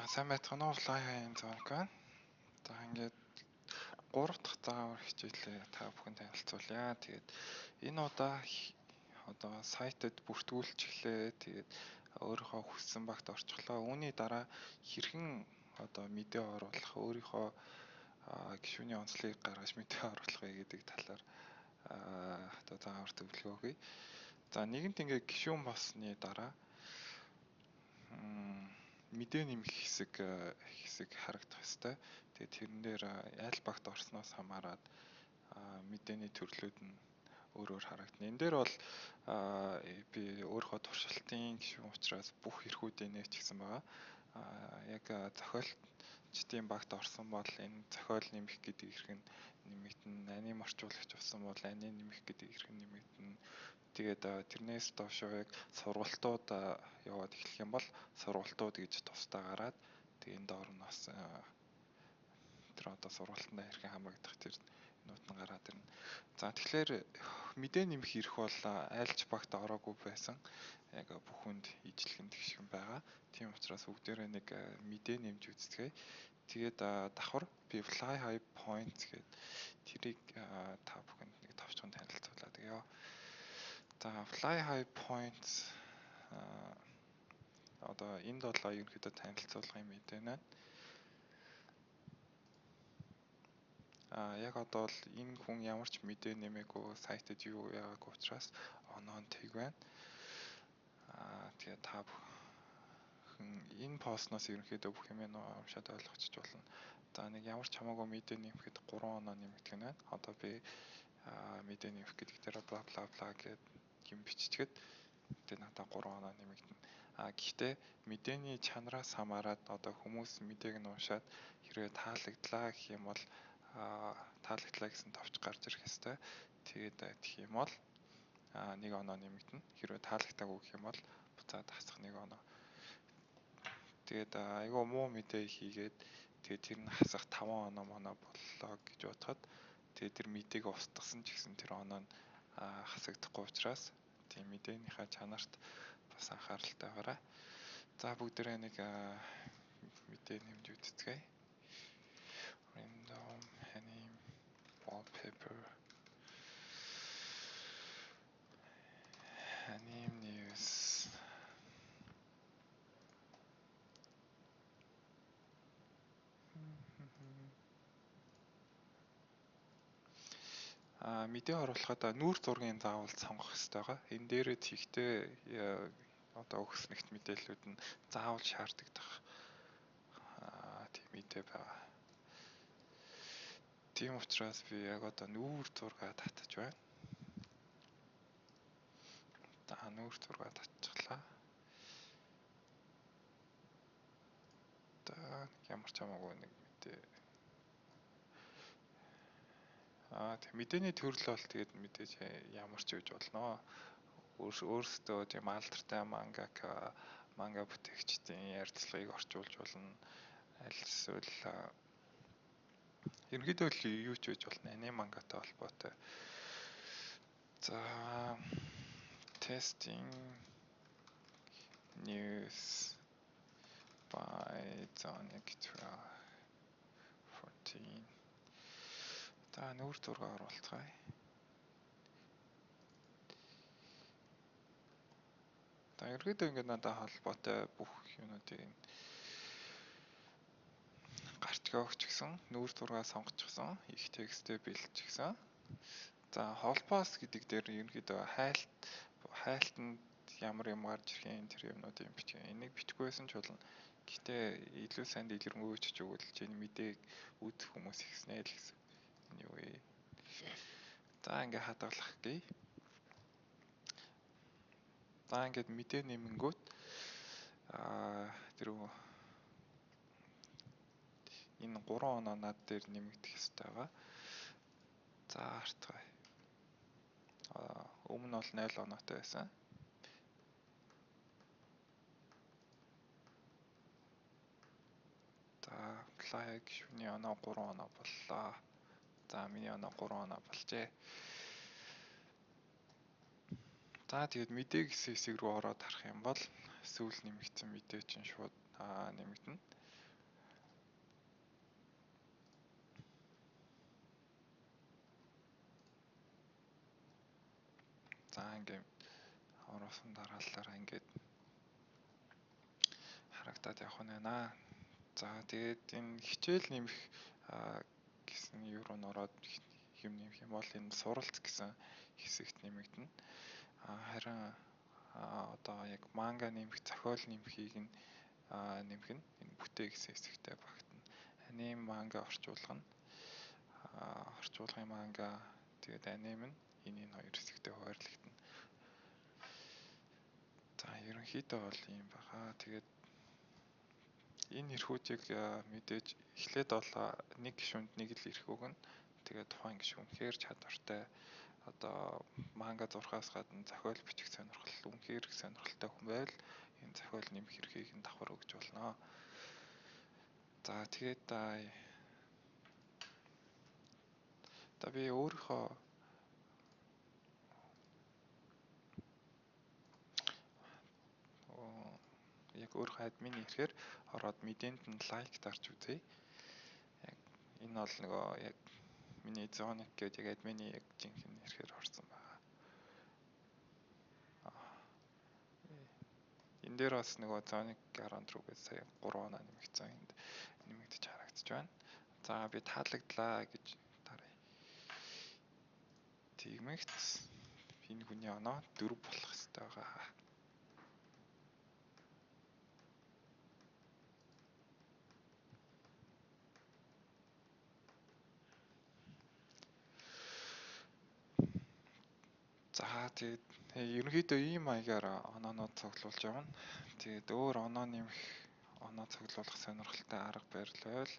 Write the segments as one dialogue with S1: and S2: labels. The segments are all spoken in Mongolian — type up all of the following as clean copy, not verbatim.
S1: Сайн байцгаана уу Fly High-ын зураг. За ингээд 3 дахь заавар хичээлээ та бүхэн танилцуулъя. Тэгээд энэ удаа одоо сайтад бүртгүүлж эхлэе. Тэгээд өөрийнхөө хүссэн багт орчихлоо. Үүний дараа хэрхэн одоо мэдээ оруулах, өөрийнхөө гишүүний онцлогийг гаргаж мэдээ оруулах вэ гэдэг талаар одоо заавар зөвлөгөө өгье. За нэгэнт ингээд гишүүн болсны дараа мэдээ нэмэх хэсэг харагдах ёстой. Тэгээд тэрэн дээр аль багт орсноос хамаарат мэдээний төрлүүд нь өөр харагдана. Энэ дээр бол би өөрийнхөө туршилтын гишүүн учраас бүх эрхүүдээ нээч гэсэн байгаа. Яг зохиолчдын багт орсон бол энэ зохиол нэмэх гэдэг эрх нь нэмэгдэнэ. Аним орчуулагч болсон бол аним нэмэх гэдэг эрх нь нэмэгдэнэ. Тэгээд тэрнээс доош яг сургалтууд яваад эхлэх юм бол сургалтууд гэж тусдаа гараад тэгээд энэ доор нь бас тэр одоо сургалтанд хэрхэн хамрагдах тэр нүүд нь гараад ирнэ. За тэгэхээр мэдээ нэмэх эрх бол айлч багт ороогүй байсан. Яг бүхэнд ижлэгэн тэгшгэн байгаа. Тийм учраас бүгдээрээ нэг мэдээ нэмж үздэгэ. Тэгээд давхар би Fly High Points гэдэг тэрийг та бүхэнд нэг товчхон танилцуулаад өгье. За Fly High Points одоо энэ 7 ерөнхийдөө танилцуулгын мэдээ байна. Яг одоо л энэ хүн ямар ч мэдээ нэмээгүй сайтад юу яагагүй учраас онон тэг байна. Тэгээ та бүхэн энэ постноос ерөнхийдөө бүх юм уншаад ойлгочих болно. За нэг ямар ч хамаагүй мэдээ нэмэхэд 3 оноо нэмэгдэх нь байна. Одоо би мэдээ нэмэх гэдэг дээр бла бла бла гэдэг юм биччихэд тэгээ надад 3 оноо нэмэгдэнэ. Гэхдээ мэдээний чанараас хамаарат одоо хүмүүс мэдээг нь уншаад хэрвээ таалагдлаа гэх юм бол таалагдлаа гэсэн товч гарч ирэх ёстой. Тэгээд тэгэх юм бол 1 оноо нэмэгдэнэ. Хэрвээ таалагдаагүй гэх юм бол буцаад хасах 1 оноо. Тэгээд айгүй муу мэдээ хийгээд тэгээд тэр нь хасах 5 оноо боллоо гэж бодоход тэгээд тэр мэдээг устгасан ч гэсэн тэр оноо нь хасагдахгүй учраас тийм мэдээнийхээ чанарт бас анхааралтай байгаарай. За бүгдээрээ нэг мэдээ нэмж үздэгэ. Random anime wallpaper anime news мэдээ оруулахад нүүр зургийн заавал сонгох хэрэгтэй байгаа. Энэ дээрээ тэгтээ одоо өгснэгт мэдээллүүд нь заавал шаардагдах тийм мэдээ байгаа. Тийм учраас би яг одоо нүүр зургаа татаж байна. За нүүр зургаа татчихлаа. Ямар ч хамаагүй нэг мэдээ. Тэг мэдээний төрөл бол тэгээд мэдээж ямар ч үж болно. Өөрсдөө тийм алдартай манга бүтээгчдийн ярилцлагыг орчуулж болно. Аль эсвэл ерөнхийдөө юу ч үж болно. Анime мангатай холбоотой. За testing news by Zonic 14. За нүүр зураг оруулцгаая. За ерөнхийдөө ингээд надад холбоотой бүх юмнуудыг гарч өгч гисэн, нүүр зургаа сонгочихсон, их текстээ бэлдчихсэн. За холбоос гэдэг дээр ерөнхийдөө хайлтанд ямар юм гарч ирэх юм тэр юмнуудыг бичих. Энийг бичихгүй байсан ч болно. Гэхдээ илүү сайн дэлгэрэнгүй ч өгүүлж энэ мэдээг үзэх хүмүүс ихснэ л гэсэн. Юу вэ? За ингээ хадгалах гээ. За ингээд мэдээ нэмэнгүүт тэр энэ 3 оноо над дээр нэмэгдэх ёстой байгаа. За хартгай. Өмнө бол 0 оноотой байсан. За Fly гишүүний оноо 3 оноо боллоо. За миний оноо 3 оноо болжээ. За тэгээд мэдээ гэсэн хэсэг рүү ороод харах юм бол сүүл нэмэгдсэн мэдээ чинь шууд нэмэгдэнэ. ингээд ороосон дараалалаараа ингээд харагдаад явах нь байна. За тэгээд энэ хичээл нэмэх гэсэн юу руу ороод юм нэмэх юм бол энэ суралц гэсэн хэсэгт нэмэгдэнэ. Харин одоо яг манга нэмэх, зохиол нэмхийг нь нэмэх нь энэ бүтээ гэсэн хэсэгтээ багтана. Аним манга орчуулгын манга тэгээд аним нь энэ хоёр хэсэгтээ хуваарлагдана. За ерөнхийдөө бол ийм баха. Тэгээд энэ эрхүүдийг мэдээж эхлээд бол нэг гишүүнд нэг л эрх өгнө. Тэгээд тухайн гишүүн үнэхээр чадвартай одоо манга зурхаас гадна зохиол бичих сонирхол үнэхээр сонирхолтой хүн байвал энэ зохиол нэмэх эрхийг нь давхар өгч болно. За тэгээд би өөрийнхөө яг өөрийнхөө админы ихээр ороод мэдээнд нь лайк дарж үзье. Яг энэ бол нөгөө яг миний зоник гэдэг яг админы яг жинхэнэ ихээр орсон байгаа. Энэ дээр бас нөгөө зоник 14 гэж сая 3 оноо нэмэгдсэн. Энд нэмэгдэж харагдаж байна. За би таалагдлаа гэж даръя. Тэгмэгц энэ хүний оноо 4 болох хэрэгтэй байгаа. За тэгээд ерөнхийдөө ийм маягаар оноонууд цуглуулж явна. Тэгээд өөр оноо нэмэх, оноо цуглуулах сонирхолтой арга барил байвал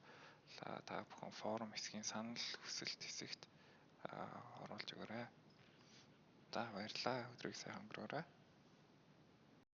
S1: та бүхэн форум хэсгийн санал хүсэлт хэсэгт оруулж өгөөрэй. За баярлалаа. Өдрийг сайхан өнгөрөөрэй.